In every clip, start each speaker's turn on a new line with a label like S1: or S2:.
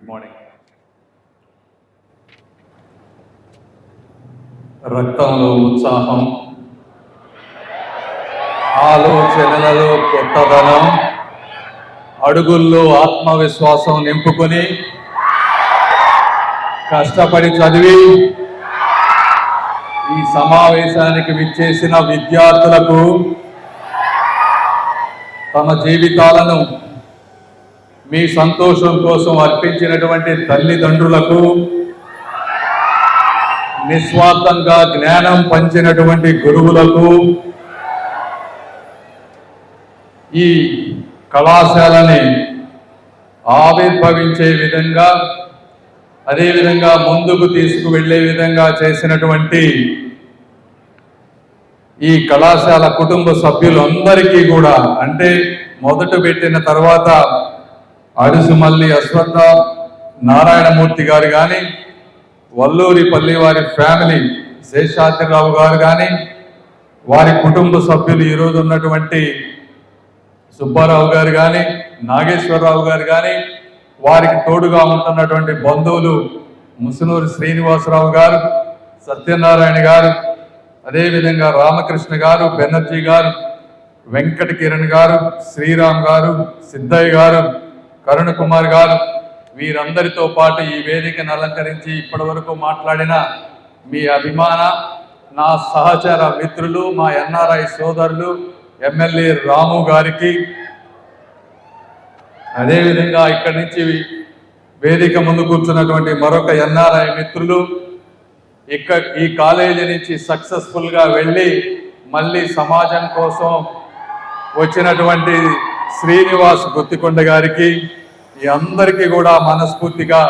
S1: Morning. రక్తంలో ఉత్సాహం, ఆలోచనలలో కొత్తదనం, అడుగుల్లో ఆత్మవిశ్వాసం నింపుకొని కష్టపడి చదివి ఈ సమావేశానికి విచ్చేసిన విద్యార్థులకు, తమ జీవితాలను మీ సంతోషం కోసం అర్పించినటువంటి తల్లిదండ్రులకు, నిస్వార్థంగా జ్ఞానం పంచినటువంటి గురువులకు, ఈ కళాశాలని ఆవిర్భవించే విధంగా, అదేవిధంగా ముందుకు తీసుకువెళ్ళే విధంగా చేసినటువంటి ఈ కళాశాల కుటుంబ సభ్యులందరికీ కూడా, అంటే మొదట పెట్టిన తర్వాత అడుసుమల్లి అశ్వత్థ నారాయణమూర్తి గారు కానీ, వల్లూరిపల్లి వారి ఫ్యామిలీ శేషాద్రిరావు గారు కానీ, వారి కుటుంబ సభ్యులు ఈరోజు ఉన్నటువంటి సుబ్బారావు గారు కానీ, నాగేశ్వరరావు గారు కానీ, వారికి తోడుగా ఉంటున్నటువంటి బంధువులు ముసునూరు శ్రీనివాసరావు గారు, సత్యనారాయణ గారు, అదేవిధంగా రామకృష్ణ గారు, బెనర్జీ గారు, వెంకట కిరణ్ గారు, శ్రీరామ్ గారు, సిద్ధయ్య గారు, కరుణ కుమార్ గారు, వీరందరితో పాటు ఈ వేదికను అలంకరించి ఇప్పటి వరకు మాట్లాడిన మీ అభిమాన, నా సహచర మిత్రులు, మా ఎన్ఆర్ఐ సోదరులు, ఎమ్మెల్యే రాము గారికి, అదేవిధంగా ఇక్కడి నుంచి వేదిక ముందు కూర్చున్నటువంటి మరొక ఎన్ఆర్ఐ మిత్రులు, ఈ కాలేజీ నుంచి సక్సెస్ఫుల్గా వెళ్ళి మళ్ళీ సమాజం కోసం వచ్చినటువంటి శ్రీనివాస్ గుత్తికొండ గారికి, ఈ అందరికీ కూడా మనస్ఫూర్తిగా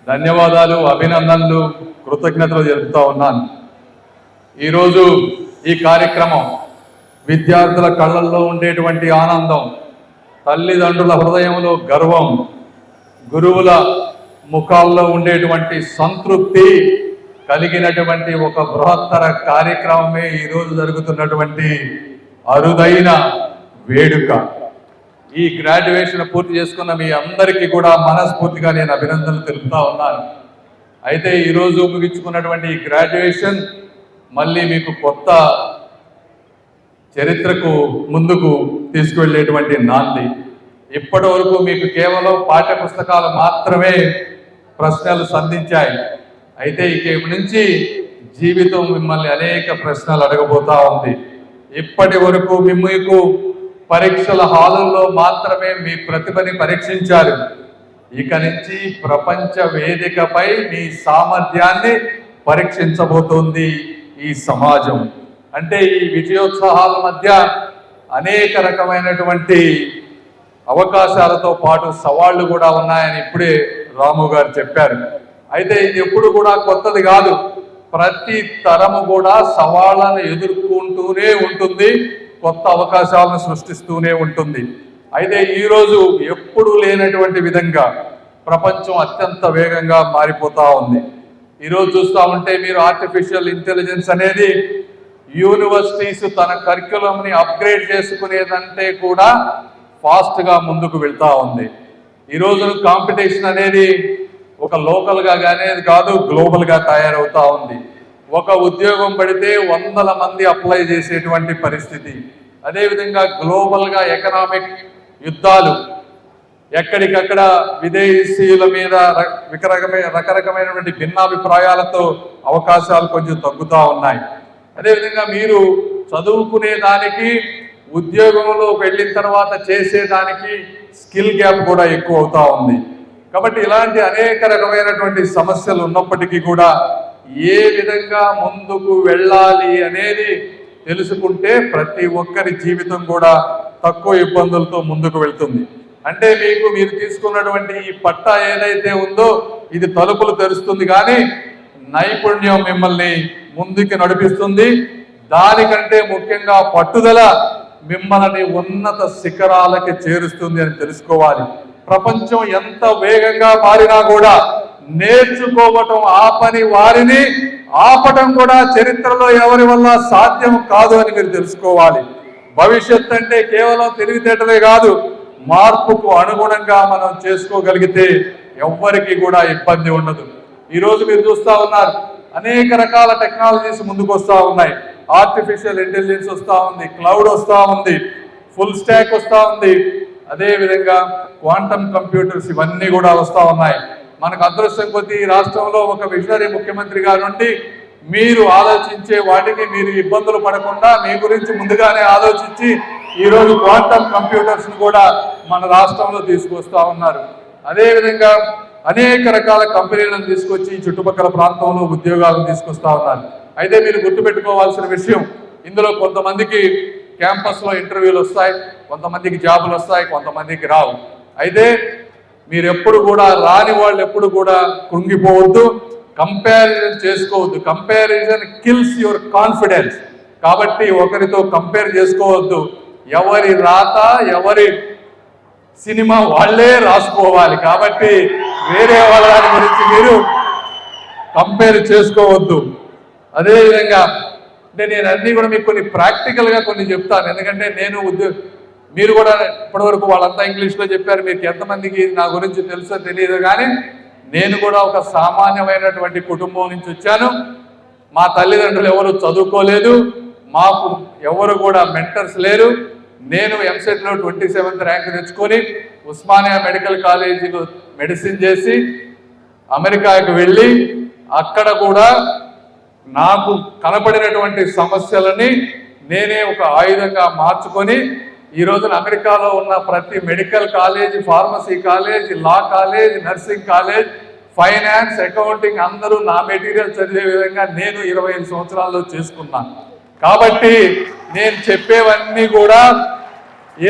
S1: ధన్యవాదాలు, అభినందనలు, కృతజ్ఞతలు తెలుపుతా ఉన్నాను. ఈరోజు ఈ కార్యక్రమం విద్యార్థుల కళ్ళల్లో ఉండేటువంటి ఆనందం, తల్లిదండ్రుల హృదయంలో గర్వం, గురువుల ముఖాల్లో ఉండేటువంటి సంతృప్తి కలిగినటువంటి ఒక బృహత్తర కార్యక్రమమే ఈరోజు జరుగుతున్నటువంటి అరుదైన వేడుక. ఈ గ్రాడ్యుయేషన్ పూర్తి చేసుకున్న మీ అందరికీ కూడా మనస్ఫూర్తిగా నేను అభినందనలు తెలుపుతా ఉన్నాను. అయితే ఈరోజు ముగించుకున్నటువంటి ఈ గ్రాడ్యుయేషన్ మళ్ళీ మీకు కొత్త చరిత్రకు ముందుకు తీసుకువెళ్ళేటువంటి నాంది. ఇప్పటి వరకు మీకు కేవలం పాఠ్య పుస్తకాలు మాత్రమే ప్రశ్నలు సంధించాయి. అయితే ఇక నుంచి జీవితం మిమ్మల్ని అనేక ప్రశ్నలు అడగబోతా ఉంది. ఇప్పటి వరకు మీకు పరీక్షల హాలుల్లో మాత్రమే మీ ప్రతిభని పరీక్షించారు. ఇక నుంచి ప్రపంచ వేదికపై మీ సామర్థ్యాన్ని పరీక్షించబోతోంది ఈ సమాజం. అంటే ఈ విజయోత్సాహాల మధ్య అనేక రకమైనటువంటి అవకాశాలతో పాటు సవాళ్లు కూడా ఉన్నాయని ఇప్పుడే రాము గారు చెప్పారు. అయితే ఇది ఎప్పుడు కూడా కొత్తది కాదు. ప్రతి తరము కూడా సవాళ్లను ఎదుర్కొంటూనే ఉంటుంది, కొత్త అవకాశాలను సృష్టిస్తూనే ఉంటుంది. అయితే ఈరోజు ఎప్పుడు లేనటువంటి విధంగా ప్రపంచం అత్యంత వేగంగా మారిపోతా ఉంది. ఈరోజు చూస్తూ ఉంటే మీరు ఆర్టిఫిషియల్ ఇంటెలిజెన్స్ అనేది యూనివర్సిటీస్ తన కరిక్యులంని అప్గ్రేడ్ చేసుకునేదంటే కూడా ఫాస్ట్గా ముందుకు వెళ్తూ ఉంది. ఈరోజు కాంపిటీషన్ అనేది ఒక లోకల్గా అనేది కాదు, గ్లోబల్గా తయారవుతూ ఉంది. ఒక ఉద్యోగం పడితే 100 మంది అప్లై చేసేటువంటి పరిస్థితి. అదేవిధంగా గ్లోబల్గా ఎకనామిక్ యుద్ధాలు, ఎక్కడికక్కడ విదేశీయుల మీద రకరకమైనటువంటి భిన్నాభిప్రాయాలతో అవకాశాలు కొంచెం తగ్గుతూ ఉన్నాయి. అదేవిధంగా మీరు చదువుకునే దానికి, ఉద్యోగంలో వెళ్ళిన తర్వాత చేసేదానికి స్కిల్ గ్యాప్ కూడా ఎక్కువ అవుతా ఉంది. కాబట్టి ఇలాంటి అనేక రకమైనటువంటి సమస్యలు ఉన్నప్పటికీ కూడా ఏ విధంగా ముందుకు వెళ్ళాలి అనేది తెలుసుకుంటే ప్రతి ఒక్కరి జీవితం కూడా తక్కువ ఇబ్బందులతో ముందుకు వెళ్తుంది. అంటే మీరు తీసుకున్నటువంటి ఈ పట్టా ఏదైతే ఉందో ఇది తలుపులు తెరుస్తుంది, కానీ నైపుణ్యం మిమ్మల్ని ముందుకు నడిపిస్తుంది. దానికంటే ముఖ్యంగా పట్టుదల మిమ్మల్ని ఉన్నత శిఖరాలకి చేరుస్తుంది అని తెలుసుకోవాలి. ప్రపంచం ఎంత వేగంగా మారినా కూడా నేర్చుకోవటం ఆపని వారిని ఆపటం కూడా చరిత్రలో ఎవరి వల్ల సాధ్యం కాదు అని మీరు తెలుసుకోవాలి. భవిష్యత్ అంటే కేవలం తెలివితేటలే కాదు, మార్పుకు అనుగుణంగా మనం చేసుకోగలిగితే ఎవ్వరికి కూడా ఇబ్బంది ఉండదు. ఈరోజు మీరు చూస్తూ ఉన్నారు, అనేక రకాల టెక్నాలజీస్ ముందుకు వస్తూ ఉన్నాయి. ఆర్టిఫిషియల్ ఇంటెలిజెన్స్ వస్తూ ఉంది, క్లౌడ్ వస్తూ ఉంది, ఫుల్ స్టాక్ వస్తూ ఉంది, అదేవిధంగా క్వాంటమ్ కంప్యూటర్స్ ఇవన్నీ కూడా వస్తూ ఉన్నాయి. మనకు అదృష్టం కొద్దీ ఈ రాష్ట్రంలో ఒక విజనరీ ముఖ్యమంత్రి గారు నుండి మీరు ఆలోచించే వాటికి మీరు ఇబ్బందులు పడకుండా మీ గురించి ముందుగానే ఆలోచించి ఈరోజు క్వాంటమ్ కంప్యూటర్స్ను కూడా మన రాష్ట్రంలో తీసుకొస్తా ఉన్నారు. అదేవిధంగా అనేక రకాల కంపెనీలను తీసుకొచ్చి చుట్టుపక్కల ప్రాంతంలో ఉద్యోగాలను తీసుకొస్తా ఉన్నారు. అయితే మీరు గుర్తుపెట్టుకోవాల్సిన విషయం, ఇందులో కొంతమందికి క్యాంపస్లో ఇంటర్వ్యూలు వస్తాయి, కొంతమందికి జాబులు వస్తాయి, కొంతమందికి రావు. అయితే మీరు ఎప్పుడు కూడా రాని వాళ్ళు ఎప్పుడు కూడా కృంగిపోవద్దు, కంపారిజన్ చేసుకోవద్దు. Comparison kills your confidence. కాబట్టి ఒకరితో కంపేర్ చేసుకోవద్దు. ఎవరి రాత ఎవరి సినిమా వాళ్ళే రాసుకోవాలి. కాబట్టి వేరే వాళ్ళ గురించి మీరు కంపేర్ చేసుకోవద్దు. అదేవిధంగా అంటే నేను అన్నీ కూడా మీకు కొన్ని ప్రాక్టికల్గా కొన్ని చెప్తాను. ఎందుకంటే నేను మీరు కూడా ఇప్పటివరకు వాళ్ళంతా ఇంగ్లీష్లో చెప్పారు, మీకు ఎంతమందికి నా గురించి తెలుసో తెలియదు, కానీ నేను కూడా ఒక సామాన్యమైనటువంటి కుటుంబం నుంచి వచ్చాను. మా తల్లిదండ్రులు ఎవరు చదువుకోలేదు, మాకు ఎవరు కూడా మెంటర్స్ లేరు. నేను ఎంసెట్లో 27th ర్యాంక్ తెచ్చుకొని ఉస్మానియా మెడికల్ కాలేజీలో మెడిసిన్ చేసి అమెరికాకి వెళ్ళి అక్కడ కూడా నాకు కనపడినటువంటి సమస్యలని నేనే ఒక ఆయుధంగా మార్చుకొని ఈ రోజున అమెరికాలో ఉన్న ప్రతి medical college, pharmacy college, law college, nursing college, finance, accounting అందరూ నా మెటీరియల్ చదివే విధంగా నేను 25 సంవత్సరాల్లో చేసుకున్నాను. కాబట్టి నేను చెప్పేవన్నీ కూడా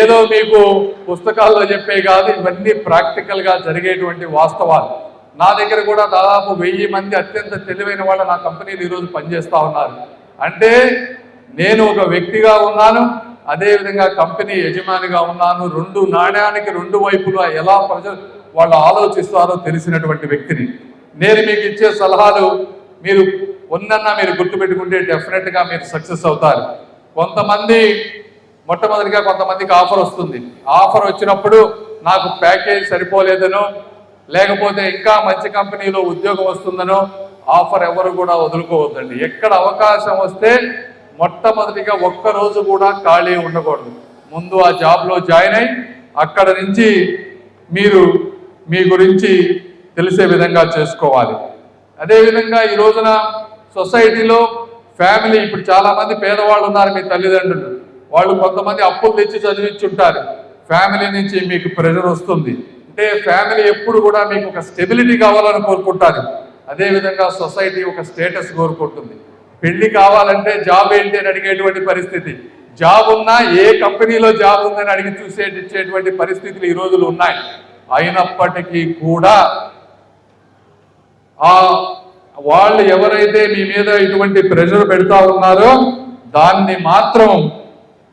S1: ఏదో మీకు పుస్తకాల్లో చెప్పే కాదు, ఇవన్నీ ప్రాక్టికల్గా జరిగేటువంటి వాస్తవాలు. నా దగ్గర కూడా దాదాపు 1000 మంది అత్యంత తెలివైన వాళ్ళు నా కంపెనీలు ఈరోజు పనిచేస్తూ ఉన్నారు. అంటే నేను ఒక వ్యక్తిగా ఉన్నాను, అదేవిధంగా కంపెనీ యజమానిగా ఉన్నాను. రెండు నాణ్యానికి రెండు వైపులా ఎలా ప్రజలు వాళ్ళు ఆలోచిస్తారో తెలిసినటువంటి వ్యక్తిని. నేను మీకు ఇచ్చే సలహాలు మీరు ఒన్నన్నా మీరు గుర్తుపెట్టుకుంటే డెఫినెట్గా మీరు సక్సెస్ అవుతారు. మొట్టమొదటిగా కొంతమందికి ఆఫర్ వస్తుంది. ఆఫర్ వచ్చినప్పుడు నాకు ప్యాకేజ్ సరిపోలేదనో లేకపోతే ఇంకా మంచి కంపెనీలో ఉద్యోగం వస్తుందనో ఆఫర్ ఎవరు కూడా వదులుకోవద్దండి. ఎక్కడ అవకాశం వస్తే మొట్టమొదటిగా ఒక్కరోజు కూడా ఖాళీ ఉండకూడదు. ముందు ఆ జాబ్లో జాయిన్ అయ్యి అక్కడ నుంచి మీరు మీ గురించి తెలిసే విధంగా చేసుకోవాలి. అదేవిధంగా ఈ రోజున సొసైటీలో ఫ్యామిలీ, ఇప్పుడు చాలామంది పేదవాళ్ళు ఉన్నారు, మీ తల్లిదండ్రులు వాళ్ళు కొంతమంది అప్పులు తెచ్చి చదివించుంటారు. ఫ్యామిలీ నుంచి మీకు ప్రెషర్ వస్తుంది. అంటే ఫ్యామిలీ ఎప్పుడు కూడా మీకు ఒక స్టెబిలిటీ కావాలని కోరుకుంటారు. అదేవిధంగా సొసైటీ ఒక స్టేటస్ కోరుకుంటుంది. పెళ్లి కావాలంటే జాబ్ ఏంటి అని అడిగేటువంటి పరిస్థితి, జాబ్ ఉన్నా ఏ కంపెనీలో జాబ్ ఉందని అడిగి ఇచ్చేటువంటి పరిస్థితులు ఈ రోజులు ఉన్నాయి. అయినప్పటికీ కూడా వాళ్ళు ఎవరైతే మీ మీద ఇటువంటి ప్రెషర్ పెడతా ఉన్నారో దాన్ని మాత్రం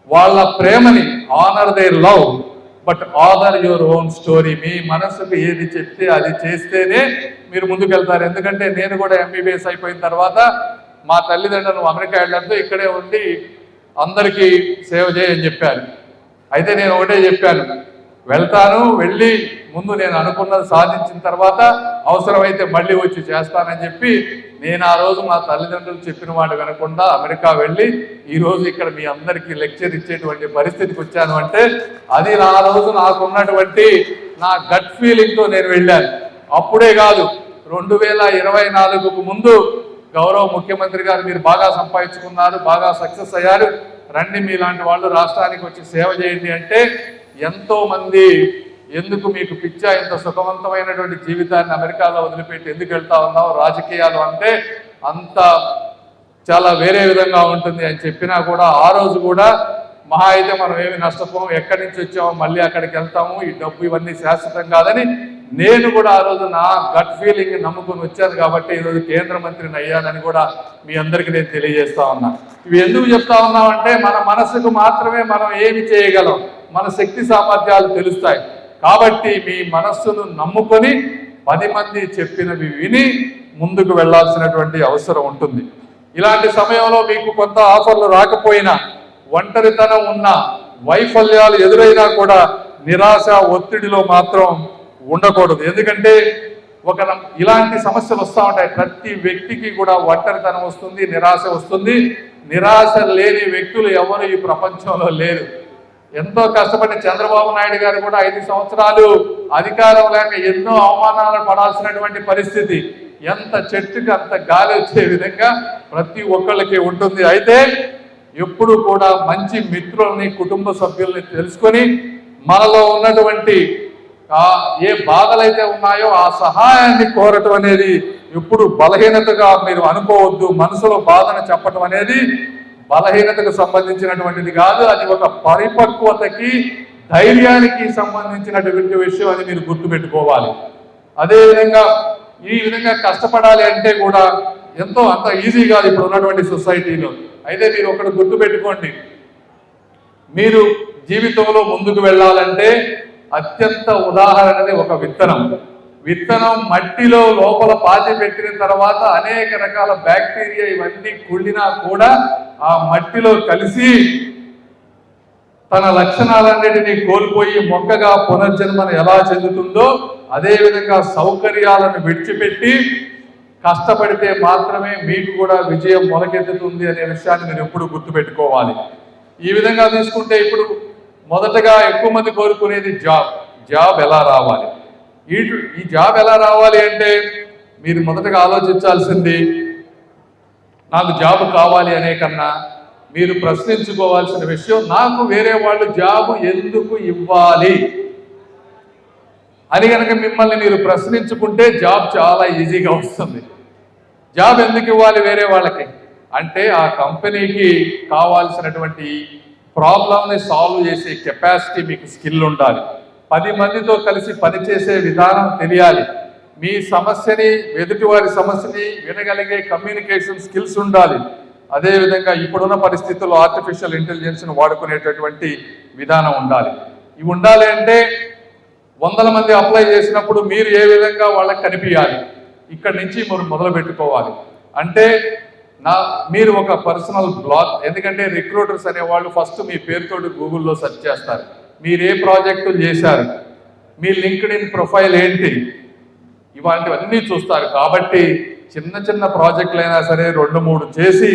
S1: వాళ్ళ ప్రేమని honour their love but honour your own story. మీ మనసుకు ఏది చెప్తే అది చేస్తేనే మీరు ముందుకెళ్తారు. ఎందుకంటే నేను కూడా ఎంబీబీఎస్ అయిపోయిన తర్వాత మా తల్లిదండ్రులు అమెరికా వెళ్ళడంతో ఇక్కడే ఉండి అందరికీ సేవ చేయని చెప్పారు. అయితే నేను ఒకటే చెప్పాను, వెళ్తాను, వెళ్ళి ముందు నేను అనుకున్నది సాధించిన తర్వాత అవసరమైతే మళ్ళీ వచ్చి చేస్తానని చెప్పి నేను ఆ రోజు మా తల్లిదండ్రులు చెప్పిన మాట వినకుండా అమెరికా వెళ్ళి ఈరోజు ఇక్కడ మీ అందరికీ లెక్చర్ ఇచ్చేటువంటి పరిస్థితికి వచ్చాను. అంటే అది ఆ రోజు నాకున్నటువంటి నా గట్ ఫీలింగ్తో నేను వెళ్ళాను. అప్పుడే కాదు, 2024కు ముందు గౌరవ ముఖ్యమంత్రి గారు మీరు బాగా సంపాదించుకున్నారు, బాగా సక్సెస్ అయ్యారు, రండి మీలాంటి వాళ్ళు రాష్ట్రానికి వచ్చి సేవ చేయండి అంటే ఎంతో మంది ఎందుకు మీకు పిచ్చా ఇంత సుఖవంతమైనటువంటి జీవితాన్ని అమెరికాలో వదిలిపెట్టి ఎందుకు వెళ్తా ఉన్నావు, రాజకీయాలు అంటే అంత చాలా వేరే విధంగా ఉంటుంది అని చెప్పినా కూడా ఆ రోజు కూడా మహా అయితే మనం ఏమి నష్టపోము, ఎక్కడి నుంచి వచ్చామో మళ్ళీ అక్కడికి వెళ్తాము, ఈ డబ్బు ఇవన్నీ శాశ్వతం కాదని నేను కూడా ఆ రోజు నా గట్ ఫీలింగ్ నమ్ముకొని వచ్చాను. కాబట్టి ఈరోజు కేంద్ర మంత్రిని అయ్యానని కూడా మీ అందరికీ నేను తెలియజేస్తా ఉన్నా. ఇవి ఎందుకు చెప్తా ఉన్నామంటే మన మనసుకు మాత్రమే మనం ఏమి చేయగలం, మన శక్తి సామర్థ్యాలు తెలుస్తాయి. కాబట్టి మీ మనస్సును నమ్ముకొని 10 మంది చెప్పినవి విని ముందుకు వెళ్లాల్సినటువంటి అవసరం ఉంటుంది. ఇలాంటి సమయంలో మీకు కొంత ఆఫర్లు రాకపోయినా, ఒంటరితనం ఉన్న, వైఫల్యాలు ఎదురైనా కూడా నిరాశ ఒత్తిడిలో మాత్రం ఉండకూడదు. ఎందుకంటే ఇలాంటి సమస్యలు వస్తూ ఉంటాయి. ప్రతి వ్యక్తికి కూడా ఒంటరితనం వస్తుంది, నిరాశ వస్తుంది. నిరాశ లేని వ్యక్తులు ఎవరు ఈ ప్రపంచంలో లేరు. ఎంతో కష్టపడి చంద్రబాబు నాయుడు గారు కూడా 5 సంవత్సరాలు అధికారం లేక ఎన్నో అవమానాలు పడాల్సినటువంటి పరిస్థితి. ఎంత చెట్టుకి అంత గాలి వచ్చే విధంగా ప్రతి ఒక్కళ్ళకి ఉంటుంది. అయితే ఎప్పుడు కూడా మంచి మిత్రుల్ని, కుటుంబ సభ్యుల్ని తెలుసుకొని మనలో ఉన్నటువంటి ఏ బాధలైతే ఉన్నాయో ఆ సహాయాన్ని కోరటం అనేది ఎప్పుడు బలహీనతగా మీరు అనుకోవద్దు. మనసులో బాధను చెప్పటం అనేది బలహీనతకు సంబంధించినటువంటిది కాదు. అది ఒక పరిపక్వతకి, ధైర్యానికి సంబంధించినటువంటి విషయం అని మీరు గుర్తుపెట్టుకోవాలి. అదేవిధంగా ఈ విధంగా కష్టపడాలి అంటే కూడా అంత ఈజీ కాదు ఇప్పుడు ఉన్నటువంటి సొసైటీలో. అయితే మీరు ఒకటి గుర్తుపెట్టుకోండి, మీరు జీవితంలో ముందుకు వెళ్ళాలంటే అత్యంత ఉదాహరణది ఒక విత్తనం మట్టిలో లోపల పాతి పెట్టిన తర్వాత అనేక రకాల బ్యాక్టీరియా ఇవన్నీ కుళ్ళినా కూడా ఆ మట్టిలో కలిసి తన లక్షణాలన్నిటినీ కోల్పోయి మొక్కగా పునర్జన్మను ఎలా చెందుతుందో అదేవిధంగా సౌకర్యాలను విడిచిపెట్టి కష్టపడితే మాత్రమే మీకు కూడా విజయం మొలకెత్తుతుంది అనే విషయాన్ని మీరు ఎప్పుడు గుర్తుపెట్టుకోవాలి. ఈ విధంగా తీసుకుంటే ఇప్పుడు మొదటగా ఎక్కువ మంది కోరుకునేది జాబ్ ఎలా రావాలి. ఈ జాబ్ ఎలా రావాలి అంటే మీరు మొదటగా ఆలోచించాల్సింది నాకు జాబ్ కావాలి అనే కన్నా మీరు ప్రశ్నించుకోవాల్సిన విషయం నాకు వేరే వాళ్ళు జాబ్ ఎందుకు ఇవ్వాలి అని కనుక మిమ్మల్ని మీరు ప్రశ్నించుకుంటే జాబ్ చాలా ఈజీగా వస్తుంది. జాబ్ ఎందుకు ఇవ్వాలి వేరే వాళ్ళకి అంటే ఆ కంపెనీకి కావాల్సినటువంటి ప్రాబ్లంని సాల్వ్ చేసే కెపాసిటీ మీకు స్కిల్ ఉండాలి. 10 మందితో కలిసి పనిచేసే విధానం తెలియాలి. మీ సమస్యని ఎదుటివారి సమస్యని వినగలిగే కమ్యూనికేషన్ స్కిల్స్ ఉండాలి. అదేవిధంగా ఇప్పుడున్న పరిస్థితుల్లో ఆర్టిఫిషియల్ ఇంటెలిజెన్స్ను వాడుకునేటటువంటి విధానం ఉండాలి. ఇవి ఉండాలి అంటే 100 మంది అప్లై చేసినప్పుడు మీరు ఏ విధంగా వాళ్ళకి కనిపించాలి, ఇక్కడి నుంచి మీరు మొదలు పెట్టుకోవాలి. అంటే మీరు ఒక పర్సనల్ బ్లాగ్, ఎందుకంటే రిక్రూటర్స్ అనేవాళ్ళు ఫస్ట్ మీ పేరుతోటి గూగుల్లో సెర్చ్ చేస్తారు, మీరు ఏ ప్రాజెక్టులు చేశారు, మీ లింక్డ్ఇన్ ప్రొఫైల్ ఏంటి, ఇలాంటివన్నీ చూస్తారు. కాబట్టి చిన్న ప్రాజెక్టులు అయినా సరే 2-3 చేసి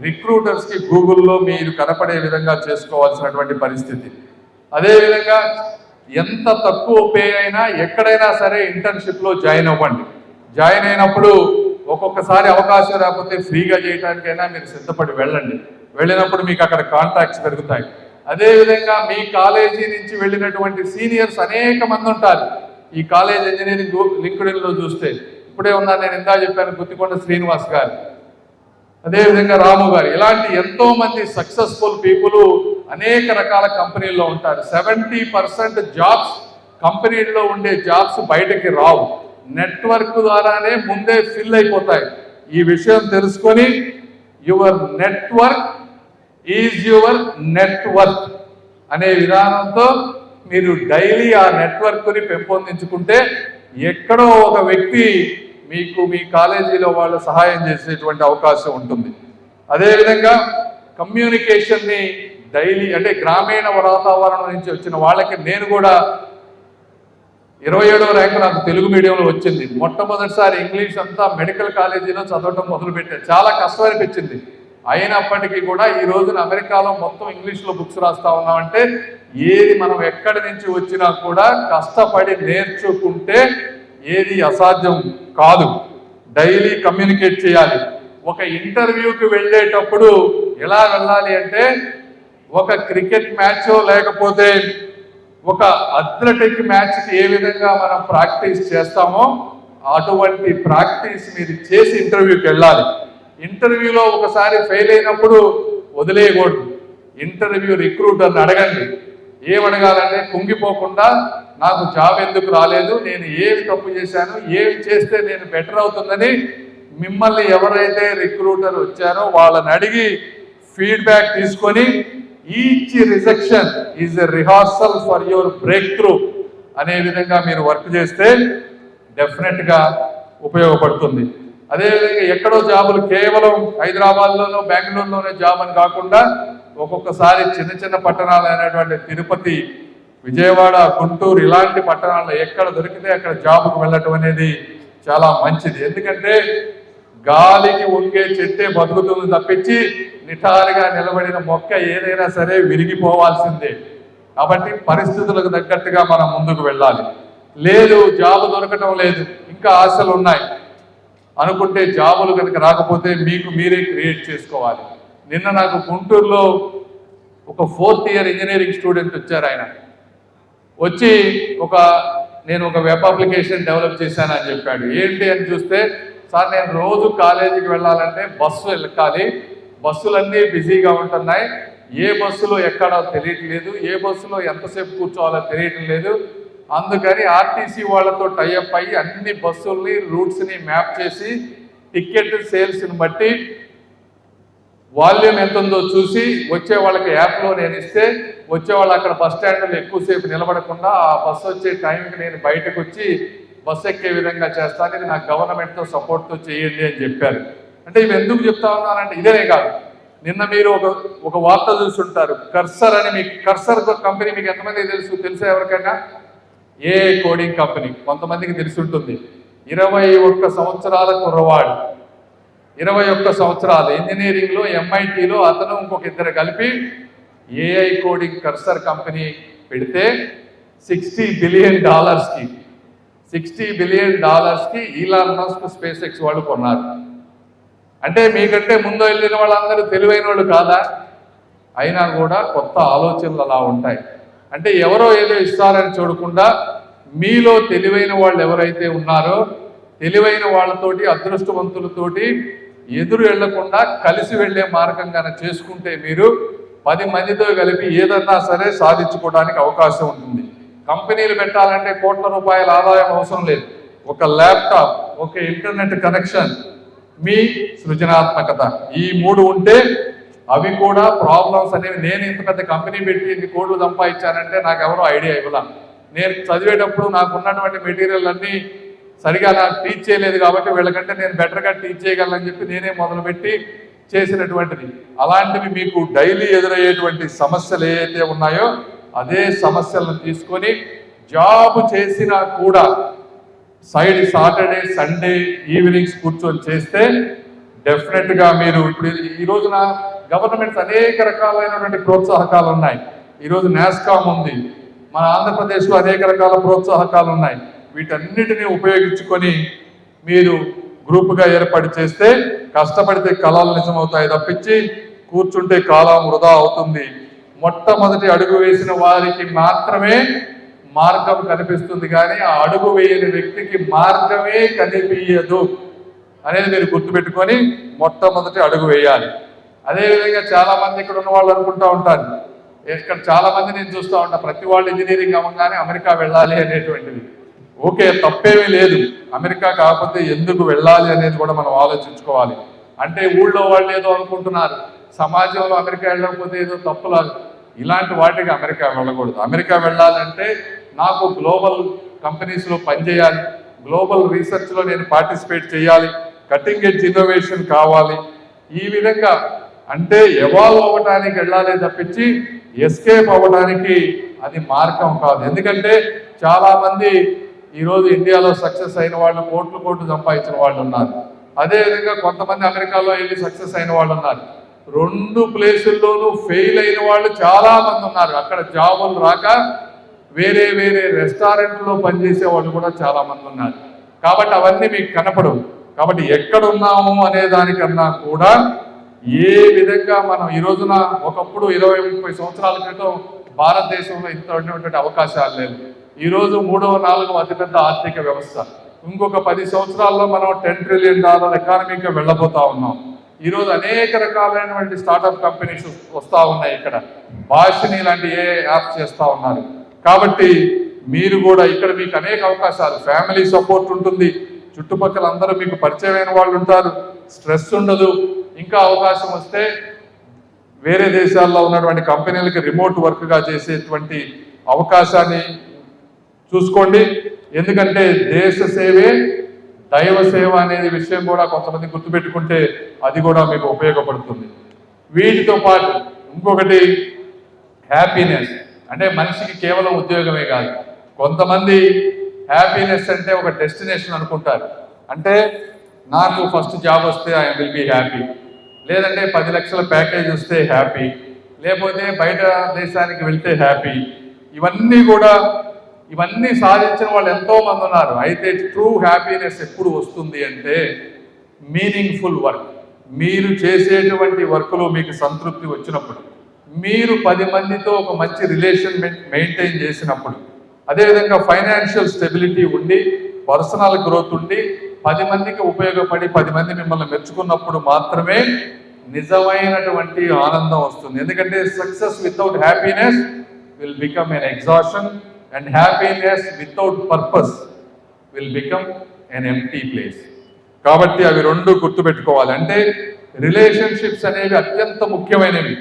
S1: రిక్రూటర్స్కి గూగుల్లో మీరు కనపడే విధంగా చేసుకోవాల్సినటువంటి పరిస్థితి. అదేవిధంగా ఎంత తక్కువ పే అయినా ఎక్కడైనా సరే ఇంటర్న్షిప్లో జాయిన్ అవ్వండి. జాయిన్ అయినప్పుడు ఒక్కొక్కసారి అవకాశం రాకపోతే ఫ్రీగా చేయడానికైనా మీరు సిద్ధపడి వెళ్ళండి. వెళ్ళినప్పుడు మీకు అక్కడ కాంటాక్ట్స్ పెరుగుతాయి. అదేవిధంగా మీ కాలేజీ నుంచి వెళ్ళినటువంటి సీనియర్స్ అనేక మంది ఉంటారు. ఈ కాలేజ్ ఇంజనీరింగ్ లింక్డ్ఇన్లో చూస్తే ఇప్పుడే ఉన్నారు, నేను ఇందా చెప్పాను, గుత్తికొండ శ్రీనివాస్ గారు, అదేవిధంగా రాము గారు, ఇలాంటి ఎంతో మంది సక్సెస్ఫుల్ పీపుల్ అనేక రకాల కంపెనీల్లో ఉంటారు. 70% జాబ్స్ కంపెనీల్లో ఉండే జాబ్స్ బయటకి రావు, నెట్వర్క్ ద్వారానే ముందే ఫిల్ అయిపోతాయి. ఈ విషయం తెలుసుకొని your network is your network అనే విధానంతో మీరు డైలీ ఆ నెట్వర్క్ని పెంపొందించుకుంటే ఎక్కడో ఒక వ్యక్తి మీకు మీ కాలేజీలో వాళ్ళు సహాయం చేసేటువంటి అవకాశం ఉంటుంది. అదేవిధంగా కమ్యూనికేషన్ని డైలీ అంటే గ్రామీణ వాతావరణం నుంచి వచ్చిన వాళ్ళకి నేను కూడా 27వ ర్యాంకు నాకు తెలుగు మీడియంలో వచ్చింది. మొట్టమొదటిసారి ఇంగ్లీష్ అంతా మెడికల్ కాలేజీలో చదవటం మొదలుపెట్టాను. చాలా కష్టం అనిపించింది. అయినప్పటికీ కూడా ఈ రోజున అమెరికాలో మొత్తం ఇంగ్లీష్లో బుక్స్ రాస్తా ఉన్నామంటే ఏది మనం ఎక్కడి నుంచి వచ్చినా కూడా కష్టపడి నేర్చుకుంటే ఏది అసాధ్యం కాదు. డైలీ కమ్యూనికేట్ చేయాలి. ఒక ఇంటర్వ్యూకి వెళ్ళేటప్పుడు ఎలా వెళ్ళాలి అంటే ఒక క్రికెట్ మ్యాచ్ లేకపోతే ఒక అథ్లెటిక్ మ్యాచ్కి ఏ విధంగా మనం ప్రాక్టీస్ చేస్తామో అటువంటి ప్రాక్టీస్ మీరు చేసి ఇంటర్వ్యూకి వెళ్ళాలి. ఇంటర్వ్యూలో ఒకసారి ఫెయిల్ అయినప్పుడు వదిలేయకూడదు. ఇంటర్వ్యూ రిక్రూటర్ని అడగండి. ఏమడగాలంటే కుంగిపోకుండా నాకు జాబ్ ఎందుకు రాలేదు, నేను ఏవి తప్పు చేశాను, ఏవి చేస్తే నేను బెటర్ అవుతుందని మిమ్మల్ని ఎవరైతే రిక్రూటర్ వచ్చారో వాళ్ళని అడిగి ఫీడ్బ్యాక్ తీసుకొని each rejection is a rehearsal for your break through అనే విధంగా మీరు వర్క్ చేస్తే డెఫినెట్గా ఉపయోగపడుతుంది. అదేవిధంగా ఎక్కడో జాబులు కేవలం హైదరాబాద్లోనో బెంగళూరులోనే జాబ్ అని కాకుండా ఒక్కొక్కసారి చిన్న పట్టణాలు అయినటువంటి తిరుపతి, విజయవాడ, గుంటూరు ఇలాంటి పట్టణాల్లో ఎక్కడ దొరికితే అక్కడ జాబ్కు వెళ్ళటం అనేది చాలా మంచిది. ఎందుకంటే గాలికి వంగే చెట్టే బతుకుతుంది తప్పించి నిటారుగా నిలబడిన మొక్క ఏదైనా సరే విరిగిపోవాల్సిందే. కాబట్టి పరిస్థితులకు తగ్గట్టుగా మనం ముందుకు వెళ్ళాలి. లేదు జాబ్ దొరకటం లేదు, ఇంకా ఆశలు ఉన్నాయి అనుకుంటే జాబులు కనుక రాకపోతే మీకు మీరే క్రియేట్ చేసుకోవాలి. నిన్న నాకు గుంటూరులో ఒక 4th ఇయర్ ఇంజనీరింగ్ స్టూడెంట్ వచ్చారు. ఆయన వచ్చి నేను ఒక వెబ్ అప్లికేషన్ డెవలప్ చేశానని చెప్పాడు. ఏంటి అని చూస్తే, సార్ నేను రోజు కాలేజీకి వెళ్ళాలంటే బస్సు ఎక్కాలి, బస్సులన్నీ బిజీగా ఉంటున్నాయి, ఏ బస్సులో ఎక్కడో తెలియట్లేదు, ఏ బస్సులో ఎంతసేపు కూర్చోవాలో తెలియటం లేదు, అందుకని ఆర్టీసీ వాళ్ళతో టైఅప్ అయ్యి అన్ని బస్సుల్ని రూట్స్ని మ్యాప్ చేసి టికెట్ సేల్స్ని బట్టి వాల్యూమ్ ఎంత ఉందో చూసి వచ్చే వాళ్ళకి యాప్లో నేను ఇస్తే వచ్చేవాళ్ళు అక్కడ బస్ స్టాండ్లో ఎక్కువసేపు నిలబడకుండా ఆ బస్సు వచ్చే టైంకి నేను బయటకు వచ్చి బస్సు ఎక్కే విధంగా చేస్తాను, ఇది నాకు గవర్నమెంట్తో సపోర్ట్తో చేయండి అని చెప్పారు. అంటే ఇవి ఎందుకు చెప్తా ఉన్నానంటే ఇదేనే కాదు, నిన్న మీరు ఒక వార్త చూస్తుంటారు, కర్సర్ అని. మీకు కర్సర్ కంపెనీ మీకు ఎంతమంది తెలుసా ఎవరికైనా? ఏ కోడింగ్ కంపెనీ, కొంతమందికి తెలిసి ఉంటుంది. 21 సంవత్సరాల కుర్రవాడు, 21 సంవత్సరాలు ఇంజనీరింగ్లో MITలో అతను ఇంకొక ఇద్దరు కలిపి AI కోడింగ్ కర్సర్ కంపెనీ పెడితే $60 billion $60 billion Elon Musk space X వాళ్ళు కొన్నారు. అంటే మీకంటే ముందు వెళ్ళిన వాళ్ళందరూ తెలివైన వాళ్ళు కాదా? అయినా కూడా కొత్త ఆలోచనలు అలా ఉంటాయి. అంటే ఎవరో ఏదో ఇస్తారని చూడకుండా మీలో తెలివైన వాళ్ళు ఎవరైతే ఉన్నారో తెలివైన వాళ్ళతోటి, అదృష్టవంతులతోటి ఎదురు వెళ్లకుండా కలిసి వెళ్లే మార్గంగా చేసుకుంటే మీరు 10 మందితో కలిపి ఏదన్నా సరే సాధించుకోవడానికి అవకాశం ఉంటుంది. కంపెనీలు పెట్టాలంటే కోట్ల రూపాయల ఆదాయం అవసరం లేదు. ఒక ల్యాప్టాప్, ఒక ఇంటర్నెట్ కనెక్షన్, మీ సృజనాత్మకత, ఈ 3 ఉంటే అవి కూడా ప్రాబ్లమ్స్ అనేవి. నేను ఇంత పెద్ద కంపెనీ పెట్టి ఇన్ని కోట్లు సంపాదించానంటే నాకు ఎవరో ఐడియా ఇవ్వాల. నేను చదివేటప్పుడు నాకు ఉన్నటువంటి మెటీరియల్ అన్నీ సరిగా నాకు టీచ్ చేయలేదు కాబట్టి వీళ్ళకంటే నేను బెటర్గా టీచ్ చేయగలనని చెప్పి నేనే మొదలుపెట్టి చేసినటువంటిది. అలాంటివి మీకు డైలీ ఎదురయ్యేటువంటి సమస్యలు ఏవైతే ఉన్నాయో అదే సమస్యలను తీసుకొని జాబ్ చేసినా కూడా సైడ్ సాటర్డే సండే ఈవినింగ్స్ కూర్చొని చేస్తే డెఫినెట్గా మీరు ఇప్పుడు ఈ రోజున గవర్నమెంట్స్ అనేక రకాలైనటువంటి ప్రోత్సాహకాలు ఉన్నాయి. ఈరోజు నాస్కామ్ ఉంది, మన ఆంధ్రప్రదేశ్లో అనేక రకాల ప్రోత్సాహకాలు ఉన్నాయి. వీటన్నిటినీ ఉపయోగించుకొని మీరు గ్రూపుగా ఏర్పాటు చేస్తే కష్టపడితే కళలు నిజమవుతాయి తప్పించి కూర్చుంటే కాలం వృధా అవుతుంది. మొట్టమొదటి అడుగు వేసిన వారికి మాత్రమే మార్గం కనిపిస్తుంది, కానీ ఆ అడుగు వేయని వ్యక్తికి మార్గమే కనిపించదు అనేది మీరు గుర్తుపెట్టుకొని మొట్టమొదటి అడుగు వేయాలి. అదేవిధంగా చాలా మంది ఇక్కడ ఉన్న వాళ్ళు అనుకుంటూ ఉంటారు, ఇక్కడ చాలా మంది నేను చూస్తూ ఉంటాను, ప్రతి వాళ్ళు ఇంజనీరింగ్ అవ్వగానే అమెరికా వెళ్ళాలి అనేటువంటిది. ఓకే, తప్పేమీ లేదు, అమెరికా కాకపోతే ఎందుకు వెళ్ళాలి అనేది కూడా మనం ఆలోచించుకోవాలి. అంటే ఊళ్ళో వాళ్ళు ఏదో అనుకుంటున్నారు, సమాజంలో అమెరికా వెళ్ళకపోతే ఏదో తప్పులాగా, ఇలాంటి వాటికి అమెరికా వెళ్ళకూడదు. అమెరికా వెళ్ళాలంటే నాకు గ్లోబల్ కంపెనీస్లో పనిచేయాలి, గ్లోబల్ రీసెర్చ్లో నేను పార్టిసిపేట్ చేయాలి, కటింగ్ ఎడ్జ్ ఇన్నోవేషన్ కావాలి. ఈ విధంగా అంటే ఎవాల్వ్ అవ్వడానికి వెళ్ళాలి తప్పించి ఎస్కేప్ అవ్వడానికి అది మార్గం కాదు. ఎందుకంటే చాలామంది ఈరోజు ఇండియాలో సక్సెస్ అయిన వాళ్ళు కోట్లు సంపాదించిన వాళ్ళు ఉన్నారు. అదేవిధంగా కొంతమంది అమెరికాలో వెళ్ళి సక్సెస్ అయిన వాళ్ళు ఉన్నారు. 2 ప్లేసుల్లోనూ ఫెయిల్ అయిన వాళ్ళు చాలా మంది ఉన్నారు. అక్కడ జాబులు రాక వేరే రెస్టారెంట్లో పనిచేసే వాళ్ళు కూడా చాలా మంది ఉన్నారు. కాబట్టి అవన్నీ మీకు కనపడవు. కాబట్టి ఎక్కడున్నాము అనే దానికన్నా కూడా ఏ విధంగా మనం ఈ రోజున, ఒకప్పుడు 20-30 సంవత్సరాల క్రితం భారతదేశంలో ఇంత ఉన్నటువంటి అవకాశాలు లేవు. ఈరోజు 3వ 4వ అతిపెద్ద ఆర్థిక వ్యవస్థ. ఇంకొక 10 సంవత్సరాల్లో మనం $10 ట్రిలియన్ ఎకానమీకి వెళ్ళబోతా ఉన్నాం. ఈరోజు అనేక రకాలైనటువంటి స్టార్టప్ కంపెనీస్ వస్తూ ఉన్నాయి. ఇక్కడ భాషని లాంటి ఏ యాప్స్ చేస్తూ ఉన్నారు. కాబట్టి మీరు కూడా ఇక్కడ మీకు అనేక అవకాశాలు, ఫ్యామిలీ సపోర్ట్ ఉంటుంది, చుట్టుపక్కల అందరూ మీకు పరిచయమైన వాళ్ళు ఉంటారు, స్ట్రెస్ ఉండదు. ఇంకా అవకాశం వస్తే వేరే దేశాల్లో ఉన్నటువంటి కంపెనీలకి రిమోట్ వర్క్గా చేసేటువంటి అవకాశాన్ని చూసుకోండి. ఎందుకంటే దేశ సేవే దైవ సేవ అనేది విషయం కూడా కొంతమంది గుర్తుపెట్టుకుంటే అది కూడా మీకు ఉపయోగపడుతుంది. వీటితో పాటు ఇంకొకటి హ్యాపీనెస్. అంటే మనిషికి కేవలం ఉద్యోగమే కాదు, కొంతమంది హ్యాపీనెస్ అంటే ఒక డెస్టినేషన్ అనుకుంటారు. అంటే నాకు ఫస్ట్ జాబ్ వస్తే ఐ విల్ బీ హ్యాపీ, లేదంటే 10 లక్షల ప్యాకేజ్ వస్తే హ్యాపీ, లేకపోతే బయట దేశానికి వెళ్తే హ్యాపీ. ఇవన్నీ సాధించిన వాళ్ళు ఎంతో మంది ఉన్నారు. అయితే ట్రూ హ్యాపీనెస్ ఎప్పుడు వస్తుంది అంటే మీనింగ్ఫుల్ వర్క్. మీరు చేసేటువంటి వర్క్లో మీకు సంతృప్తి వచ్చినప్పుడు, మీరు 10 మందితో ఒక మంచి రిలేషన్ మెయింటైన్ చేసినప్పుడు, అదేవిధంగా ఫైనాన్షియల్ స్టెబిలిటీ ఉండి, పర్సనల్ గ్రోత్ ఉండి, 10 మందికి ఉపయోగపడి 10 మంది మిమ్మల్ని మెచ్చుకున్నప్పుడు మాత్రమే నిజమైనటువంటి ఆనందం వస్తుంది. ఎందుకంటే success without happiness will become an exhaustion, and happiness without purpose will become an empty place. కాబట్టి అవి రెండు గుర్తుపెట్టుకోవాలి. అంటే రిలేషన్షిప్స్ అనేవి అత్యంత ముఖ్యమైనవి.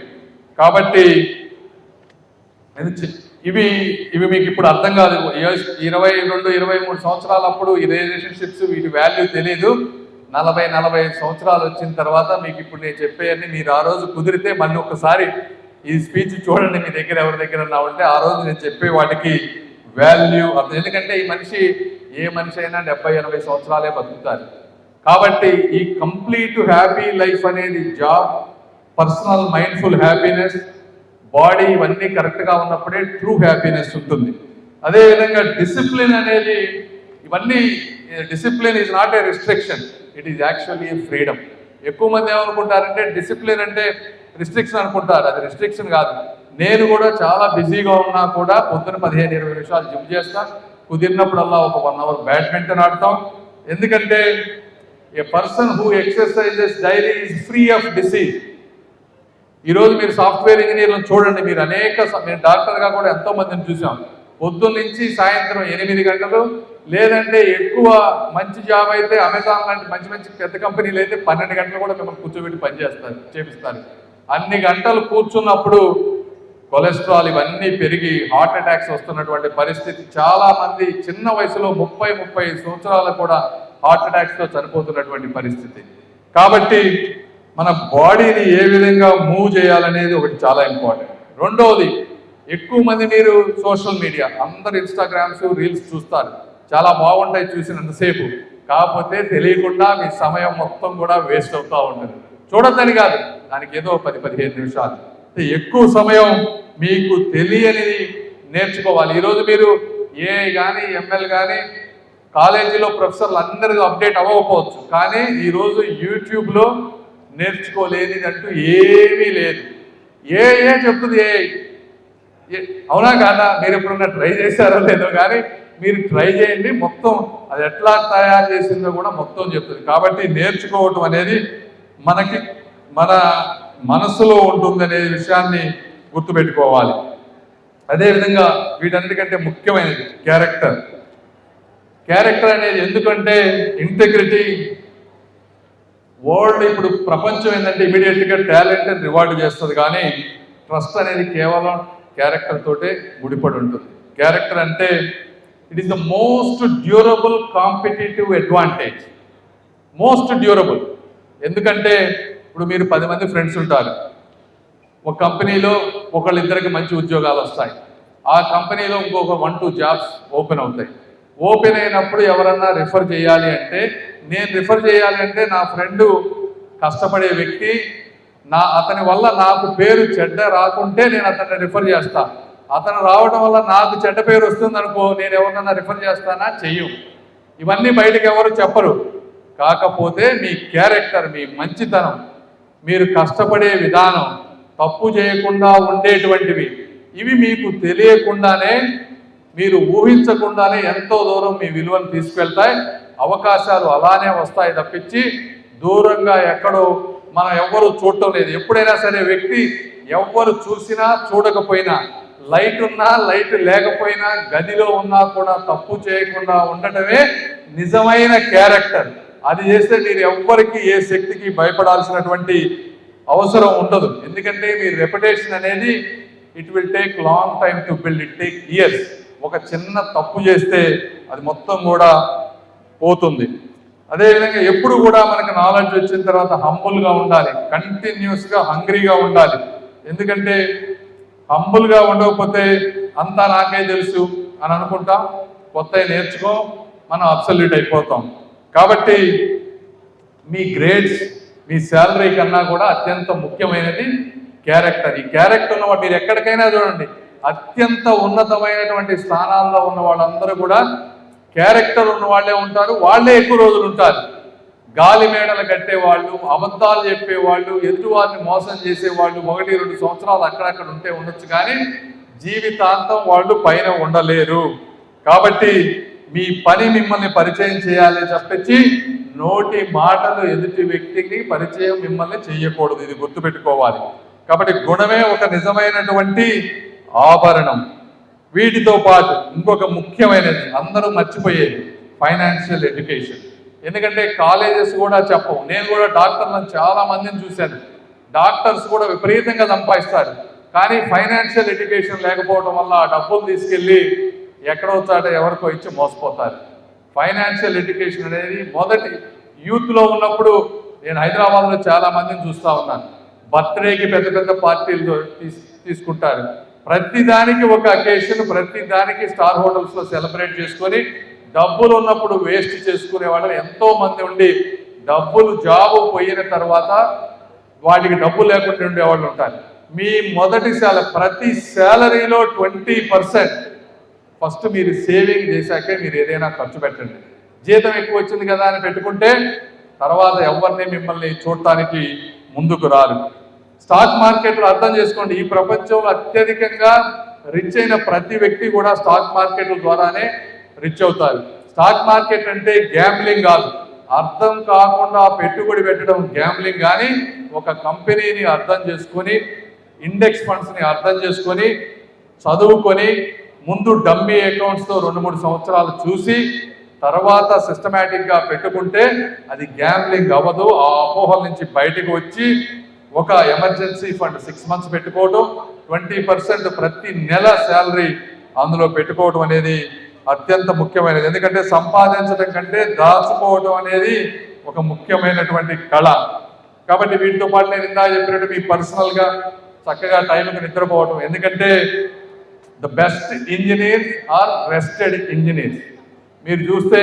S1: కాబట్టి ఇవి మీకు ఇప్పుడు అర్థం కాదు. 22-23 సంవత్సరాలప్పుడు ఈ రిలేషన్షిప్స్ వీటి వాల్యూ తెలియదు. 40-45 సంవత్సరాలు వచ్చిన తర్వాత మీకు ఇప్పుడు నేను చెప్పేయన్నీ మీరు ఆ రోజు కుదిరితే మళ్ళీ ఒకసారి ఈ స్పీచ్ చూడండి, మీ దగ్గర ఎవరి దగ్గర ఉంటే ఆ రోజు నేను చెప్పే వాటికి వాల్యూ అర్థం. ఎందుకంటే ఏ మనిషి అయినా 70-80 సంవత్సరాలే బతుకుతారు. కాబట్టి ఈ కంప్లీట్ హ్యాపీ లైఫ్ అనేది job, personal mindful happiness, body ఇవన్నీ కరెక్ట్గా ఉన్నప్పుడే ట్రూ హ్యాపీనెస్ ఉంటుంది. అదేవిధంగా డిసిప్లిన్ అనేది, discipline is not a restriction, it is actually freedom. ఎక్కువ మంది ఏమనుకుంటారంటే డిసిప్లిన్ అంటే రిస్ట్రిక్షన్ అనుకుంటారు. అది రిస్ట్రిక్షన్ కాదు. నేను కూడా చాలా బిజీగా ఉన్నా కూడా పొద్దున 15-20 నిమిషాలు జిమ్ చేస్తాను, కుదిరినప్పుడల్లా ఒక 1 అవర్ బ్యాడ్మింటన్ ఆడతాం. ఎందుకంటే a person who exercises daily is free of disease. ఈరోజు మీరు సాఫ్ట్వేర్ ఇంజనీర్లను చూడండి, మీరు నేను డాక్టర్గా కూడా ఎంతో మందిని చూసాం. పొద్దున్న నుంచి సాయంత్రం 8 గంటలు, లేదంటే ఎక్కువ మంచి జాబ్ అయితే అమెజాన్ లాంటి మంచి పెద్ద కంపెనీలు అయితే 12 గంటలు కూడా మిమ్మల్ని కూర్చోబెట్టి చేపిస్తారు. అన్ని గంటలు కూర్చున్నప్పుడు కొలెస్ట్రాల్ ఇవన్నీ పెరిగి హార్ట్ అటాక్స్ వస్తున్నటువంటి పరిస్థితి. చాలా మంది చిన్న వయసులో 30-35 సంవత్సరాలు కూడా హార్ట్ అటాక్స్తో చనిపోతున్నటువంటి పరిస్థితి. కాబట్టి మన బాడీని ఏ విధంగా మూవ్ చేయాలనేది ఒకటి చాలా ఇంపార్టెంట్. రెండవది, ఎక్కువ మంది మీరు సోషల్ మీడియా, అందరు ఇన్స్టాగ్రామ్స్, రీల్స్ చూస్తారు, చాలా బాగుంటాయి చూసినంతసేపు. కాకపోతే తెలియకుండా మీ సమయం మొత్తం కూడా వేస్ట్ అవుతూ ఉంటుంది. చూడొద్దని కాదు, దానికి ఏదో 10-15 నిమిషాలు. ఎక్కువ సమయం మీకు తెలియనిది నేర్చుకోవాలి. ఈరోజు మీరు కానీ ఎంఎల్ కానీ కాలేజీలో ప్రొఫెసర్లు అందరూ అప్డేట్ అవ్వకపోవచ్చు, కానీ ఈరోజు యూట్యూబ్లో నేర్చుకోలేనిది అంటూ ఏమీ లేదు. చెప్తుంది అవునా కాదా? మీరు ఎప్పుడన్నా ట్రై చేశారో లేదో కానీ మీరు ట్రై చేయండి, మొత్తం అది ఎట్లా తయారు చేసిందో కూడా మొత్తం చెప్తుంది. కాబట్టి నేర్చుకోవటం అనేది మన మనసులో ఉంటుందనే విషయాన్ని గుర్తుపెట్టుకోవాలి. అదేవిధంగా వీటన్నిటికంటే ముఖ్యమైనది క్యారెక్టర్ అనేది. ఎందుకంటే ఇంటెగ్రిటీ, వరల్డ్ ఇప్పుడు ప్రపంచం ఏంటంటే ఇమీడియట్గా టాలెంట్ అని రివార్డ్ చేస్తుంది, కానీ ట్రస్ట్ అనేది కేవలం క్యారెక్టర్ తోటే ముడిపడి ఉంటుంది. క్యారెక్టర్ అంటే it is the most durable competitive advantage, most durable. ఎందుకంటే ఇప్పుడు మీరు 10 మంది ఫ్రెండ్స్ ఉంటారు, ఒక కంపెనీలో ఒకళ్ళిద్దరికి మంచి ఉద్యోగాలు వస్తాయి, ఆ కంపెనీలో ఇంకొక 1-2 జాబ్స్ ఓపెన్ అవుతాయి. ఓపెన్ అయినప్పుడు ఎవరన్నా రిఫర్ చేయాలి అంటే, నేను రిఫర్ చేయాలి అంటే నా ఫ్రెండు కష్టపడే వ్యక్తి, అతని వల్ల నాకు పేరు చెడ్డ రాకుంటే నేను అతన్ని రిఫర్ చేస్తా. అతను రావడం వల్ల నాకు చెడ్డ పేరు వస్తుంది అనుకో, నేను ఎవరినన్నా రిఫర్ చేస్తానా? చెయ్యం. ఇవన్నీ బయటకు ఎవరు చెప్పరు. కాకపోతే మీ క్యారెక్టర్, మీ మంచితనం, మీరు కష్టపడే విధానం, తప్పు చేయకుండా ఉండేటువంటివి, ఇవి మీకు తెలియకుండానే, మీరు ఊహించకుండానే ఎంతో దూరం మీ విలువను తీసుకెళ్తాయి. అవకాశాలు అలానే వస్తాయి తప్పించి దూరంగా ఎక్కడో మనం ఎవ్వరూ చూడటం లేదు. ఎప్పుడైనా సరే వ్యక్తి ఎవ్వరు చూసినా చూడకపోయినా, లైట్ ఉన్నా లైట్ లేకపోయినా, గదిలో ఉన్నా కూడా తప్పు చేయకుండా ఉండటమే నిజమైన క్యారెక్టర్. అది చేస్తే మీరు ఎవ్వరికి ఏ శక్తికి భయపడాల్సినటువంటి అవసరం ఉండదు. ఎందుకంటే మీ రెప్యుటేషన్ అనేది it will take long time to build, it take years. ఒక చిన్న తప్పు చేస్తే అది మొత్తం కూడా పోతుంది. అదేవిధంగా ఎప్పుడు కూడా మనకు నాలెడ్జ్ వచ్చిన తర్వాత హంబుల్గా ఉండాలి, కంటిన్యూస్గా హంగ్రీగా ఉండాలి. ఎందుకంటే హంబుల్గా ఉండకపోతే అంతా నాకే తెలుసు అని అనుకుంటాం, కొత్తవి నేర్చుకో, మనం అబ్సల్యూట్ అయిపోతాం. కాబట్టి మీ గ్రేడ్స్, మీ శాలరీ కన్నా కూడా అత్యంత ముఖ్యమైనది క్యారెక్టర్. ఈ క్యారెక్టర్ ఉన్నవాడు మీరు ఎక్కడికైనా చూడండి, అత్యంత ఉన్నతమైనటువంటి స్థానాల్లో ఉన్న వాళ్ళందరూ కూడా క్యారెక్టర్ ఉన్న వాళ్ళే ఉంటారు, వాళ్ళే ఎక్కువ రోజులు ఉంటారు. గాలి మేడలు కట్టేవాళ్ళు, అబద్ధాలు చెప్పేవాళ్ళు, ఎదుటివారిని మోసం చేసేవాళ్ళు 1-2 సంవత్సరాలు అక్కడక్కడ ఉంటే ఉండొచ్చు, కానీ జీవితాంతం వాళ్ళు పైన ఉండలేరు. కాబట్టి మీ పని మిమ్మల్ని పరిచయం చేయాలి తప్పించి నోటి మాటలు ఎదుటి వ్యక్తికి పరిచయం మిమ్మల్ని చేయకూడదు. ఇది గుర్తుపెట్టుకోవాలి. కాబట్టి గుణమే ఒక నిజమైనటువంటి ఆభరణం. వీటితో పాటు ఇంకొక ముఖ్యమైనది అందరూ మర్చిపోయేది ఫైనాన్షియల్ ఎడ్యుకేషన్. ఎందుకంటే కాలేజెస్ కూడా చెప్పవు. నేను కూడా డాక్టర్లను చాలా మందిని చూశాను. డాక్టర్స్ కూడా విపరీతంగా సంపాదిస్తారు, కానీ ఫైనాన్షియల్ ఎడ్యుకేషన్ లేకపోవడం వల్ల ఆ డబ్బులు తీసుకెళ్ళి ఎక్కడో చాట ఎవరికో ఇచ్చి మోసపోతారు. ఫైనాన్షియల్ ఎడ్యుకేషన్ అనేది మొదటి యూత్లో ఉన్నప్పుడు నేను హైదరాబాద్లో చాలా మందిని చూస్తూ ఉన్నాను. బర్త్డేకి పెద్ద పెద్ద పార్టీలు తీసుకుంటారు, ప్రతిదానికి ఒక అకేషన్, ప్రతిదానికి స్టార్ హోటల్స్లో సెలబ్రేట్ చేసుకొని డబ్బులు ఉన్నప్పుడు వేస్ట్ చేసుకునే వాళ్ళు ఎంతో మంది ఉండి డబ్బులు జాబు పోయిన తర్వాత వాటికి డబ్బులు లేకుండా ఉండేవాళ్ళు ఉంటారు. మీ మొదటి ప్రతి శాలరీలో 20% ఫస్ట్ మీరు సేవింగ్ చేశాకే మీరు ఏదైనా ఖర్చు పెట్టండి. జీతం ఎక్కువ వచ్చింది కదా అని పెట్టుకుంటే తర్వాత ఎవరిని మిమ్మల్ని చూడటానికి ముందుకు రారు. స్టాక్ మార్కెట్లో అర్థం చేసుకోండి, ఈ ప్రపంచంలో అత్యధికంగా రిచ్ అయిన ప్రతి వ్యక్తి కూడా స్టాక్ మార్కెట్ల ద్వారానే రిచ్ అవుతారు. స్టాక్ మార్కెట్ అంటే గ్యాంబ్లింగ్ కాదు, అర్థం కాకుండా పెట్టుబడి పెట్టడం గ్యాంబ్లింగ్. కానీ ఒక కంపెనీని అర్థం చేసుకొని, ఇండెక్స్ ఫండ్స్ని అర్థం చేసుకొని, చదువుకొని, ముందు డమ్మీ అకౌంట్స్తో 2-3 సంవత్సరాలు చూసి తర్వాత సిస్టమేటిక్గా పెట్టుకుంటే అది గ్యాంబ్లింగ్ అవ్వదు. ఆ అపోహల నుంచి బయటకు వచ్చి ఒక ఎమర్జెన్సీ ఫండ్ 6 months పెట్టుకోవడం, 20% ప్రతి నెల శాలరీ అందులో పెట్టుకోవడం అనేది అత్యంత ముఖ్యమైనది. ఎందుకంటే సంపాదించడం కంటే దాచుకోవడం అనేది ఒక ముఖ్యమైనటువంటి కళ. కాబట్టి వీటితో పాటు నేను ఇందా చెప్పినట్టు మీ పర్సనల్గా చక్కగా టైంకి నిద్రపోవడం. ఎందుకంటే the best engineers are rested engineers. మీరు చూస్తే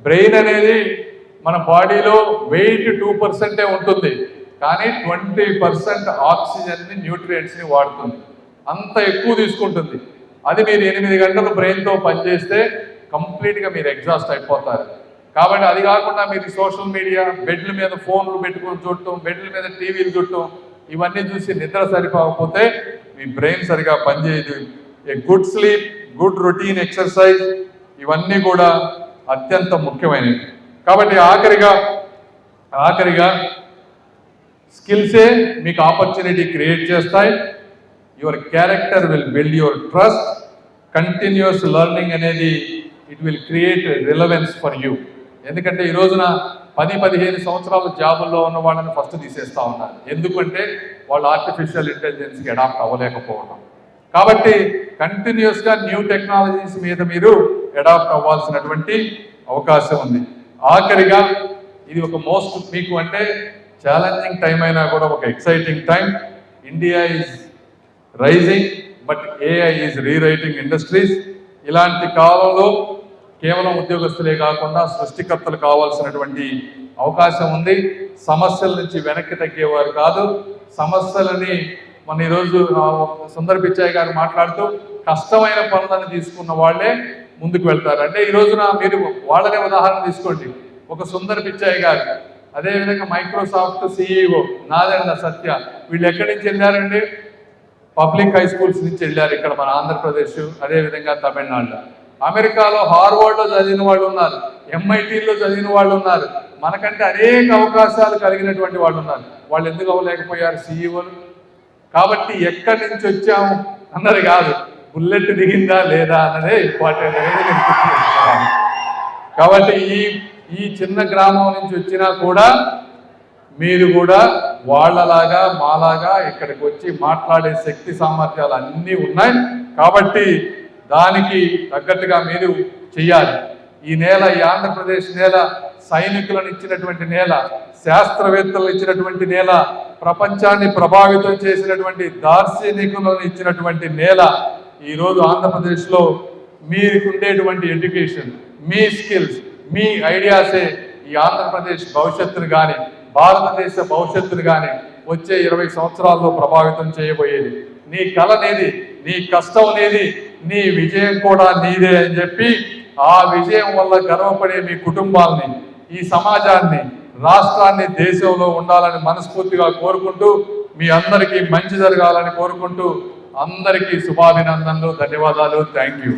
S1: బ్రెయిన్ అనేది మన బాడీలో వెయిట్ 2% ఉంటుంది, కానీ 20% ఆక్సిజన్ని, న్యూట్రియంట్స్ని వాడుతుంది. అంత ఎక్కువ తీసుకుంటుంది. అది మీరు 8 గంటలు బ్రెయిన్తో పనిచేస్తే కంప్లీట్గా మీరు ఎగ్జాస్ట్ అయిపోతారు. కాబట్టి అది కాకుండా మీరు సోషల్ మీడియా, బెడ్ల మీద ఫోన్లు పెట్టుకొని చూడటం, బెడ్ల మీద టీవీలు చూడటం, ఇవన్నీ చూసి నిద్ర సరిపోకపోతే మీ బ్రెయిన్ సరిగా పనిచేయదు. A good sleep, good routine exercise, ఇవన్నీ కూడా అత్యంత ముఖ్యమైనవి. కాబట్టి ఆఖరిగా స్కిల్సే మీకు ఆపర్చునిటీ క్రియేట్ చేస్తాయి. Your character will build your trust. Continuous learning అనేది it will create relevance for you. ఎందుకంటే ఈ రోజున 10-15 సంవత్సరాల జాబుల్లో ఉన్న వాళ్ళని ఫస్ట్ తీసేస్తూ ఉన్నారు. ఎందుకంటే వాళ్ళు ఆర్టిఫిషియల్ ఇంటెలిజెన్స్కి అడాప్ట్ అవ్వలేకపోవడం. కాబట్టి కంటిన్యూస్గా న్యూ టెక్నాలజీస్ మీద మీరు అడాప్ట్ అవ్వాల్సినటువంటి అవకాశం ఉంది. ఆఖరిగా ఇది ఒక మోస్ట్ మీకు అంటే ఛాలెంజింగ్ టైం అయినా కూడా ఒక exciting time. India is rising, but AI is rewriting industries. ఇలాంటి కాలంలో కేవలం ఉద్యోగస్తులే కాకుండా సృష్టికర్తలు కావాల్సినటువంటి అవకాశం ఉంది. సమస్యల నుంచి వెనక్కి తగ్గేవారు కాదు. సమస్యలని మన ఈరోజు సుందర్ పిచ్చాయ్ గారు మాట్లాడుతూ కష్టమైన పనులను తీసుకున్న వాళ్ళే ముందుకు వెళ్తారు. అంటే ఈ రోజున మీరు వాళ్ళనే ఉదాహరణ తీసుకోండి. ఒక సుందర్ పిచ్చాయ్ గారు, అదేవిధంగా మైక్రోసాఫ్ట్ సిఇఓ నాదెండ్ల సత్య, వీళ్ళు ఎక్కడి నుంచి వెళ్ళారండి? పబ్లిక్ హై స్కూల్స్ నుంచి వెళ్ళారు, ఇక్కడ మన ఆంధ్రప్రదేశ్, అదేవిధంగా తమిళనాడులో. అమెరికాలో హార్వర్డ్లో చదివిన వాళ్ళు ఉన్నారు, ఎంఐటీలో చదివిన వాళ్ళు ఉన్నారు, మనకంటే అనేక అవకాశాలు కలిగినటువంటి వాళ్ళు ఉన్నారు. వాళ్ళు ఎందుకు అవ్వలేకపోయారు సిఇఓలు? కాబట్టి ఎక్కడి నుంచి వచ్చాము అన్నది కాదు, బుల్లెట్ దిగిందా లేదా అన్నదే ఇంపార్టెంట్ అనేది నేను గుర్తుపెట్టుకోవాలి. కాబట్టి ఈ చిన్న గ్రామం నుంచి వచ్చినా కూడా మీరు కూడా వాళ్ళలాగా మాలాగా ఇక్కడికి వచ్చి మాట్లాడే శక్తి సామర్థ్యాలు అన్నీ ఉన్నాయి. కాబట్టి దానికి తగ్గట్టుగా మీరు చెయ్యాలి. ఈ ఆంధ్రప్రదేశ్ నేల సైనికులను ఇచ్చినటువంటి నేల, శాస్త్రవేత్తలు ఇచ్చినటువంటి నేల, ప్రపంచాన్ని ప్రభావితం చేసినటువంటి దార్శనికులను ఇచ్చినటువంటి నేల. ఈరోజు ఆంధ్రప్రదేశ్లో మీకుండేటువంటి ఎడ్యుకేషన్, మీ స్కిల్స్, మీ ఐడియాసే ఈ ఆంధ్రప్రదేశ్ భవిష్యత్తును కానీ భారతదేశ భవిష్యత్తును కానీ వచ్చే 20 సంవత్సరాల్లో ప్రభావితం చేయబోయేది. నీ కళ నీది, నీ కష్టం నీది, నీ విజయం కూడా నీదే అని చెప్పి ఆ విజయం వల్ల గర్వపడే మీ కుటుంబాలని, ఈ సమాజాన్ని, రాష్ట్రాన్ని, దేశంలో ఉండాలని మనస్ఫూర్తిగా కోరుకుంటూ మీ అందరికీ మంచి జరగాలని కోరుకుంటూ అందరికీ శుభాభినందనలు, ధన్యవాదాలు. Thank you.